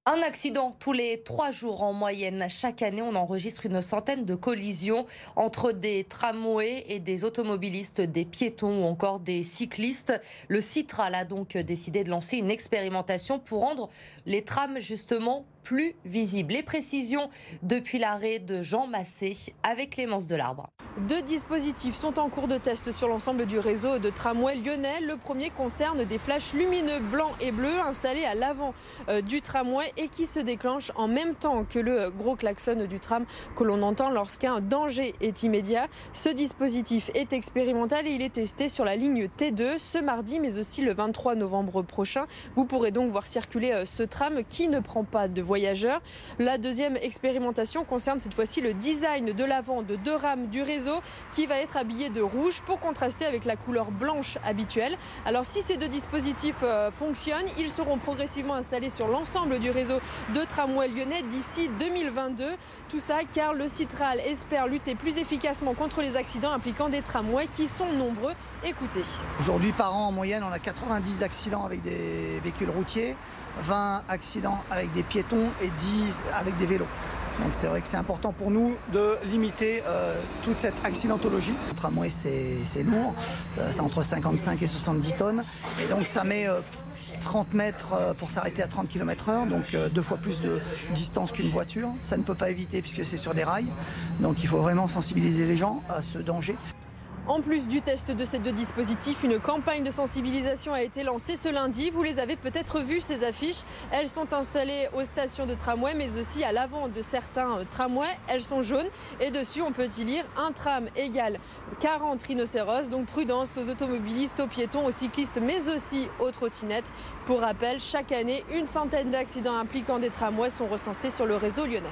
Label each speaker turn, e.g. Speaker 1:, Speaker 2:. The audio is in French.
Speaker 1: Un accident tous les 3 jours en moyenne. Chaque année, on enregistre une centaine de collisions entre des tramways et des automobilistes, des piétons ou encore des cyclistes. Le Citral a donc décidé de lancer une expérimentation pour rendre les trams justement plus visibles. Les précisions depuis l'arrêt de Jean Massé avec Clémence Delarbre.
Speaker 2: Deux dispositifs sont en cours de test sur l'ensemble du réseau de tramway lyonnais. Le premier concerne des flashs lumineux blancs et bleus installés à l'avant du tramway et qui se déclenchent en même temps que le gros klaxon du tram que l'on entend lorsqu'un danger est immédiat. Ce dispositif est expérimental et il est testé sur la ligne T2 ce mardi mais aussi le 23 novembre prochain. Vous pourrez donc voir circuler ce tram qui ne prend pas de voyageurs. La deuxième expérimentation concerne cette fois-ci le design de l'avant de deux rames du réseau qui va être habillé de rouge pour contraster avec la couleur blanche habituelle. Alors si ces deux dispositifs fonctionnent, ils seront progressivement installés sur l'ensemble du réseau de tramway lyonnais d'ici 2022. Tout ça car le Citral espère lutter plus efficacement contre les accidents impliquant des tramways qui sont nombreux. Écoutez.
Speaker 3: Aujourd'hui, par an, en moyenne, on a 90 accidents avec des véhicules routiers, 20 accidents avec des piétons et 10 avec des vélos. Donc c'est vrai que c'est important pour nous de limiter toute cette accidentologie. Le tramway, c'est lourd, c'est entre 55 et 70 tonnes. Et donc ça met 30 mètres pour s'arrêter à 30 km/h, donc 2 fois plus de distance qu'une voiture. Ça ne peut pas éviter puisque c'est sur des rails. Donc il faut vraiment sensibiliser les gens à ce danger.
Speaker 2: En plus du test de ces deux dispositifs, une campagne de sensibilisation a été lancée ce lundi. Vous les avez peut-être vues, ces affiches. Elles sont installées aux stations de tramway, mais aussi à l'avant de certains tramways. Elles sont jaunes et dessus, on peut y lire « Un tram égale 40 rhinocéros ». Donc prudence aux automobilistes, aux piétons, aux cyclistes, mais aussi aux trottinettes. Pour rappel, chaque année, une centaine d'accidents impliquant des tramways sont recensés sur le réseau lyonnais.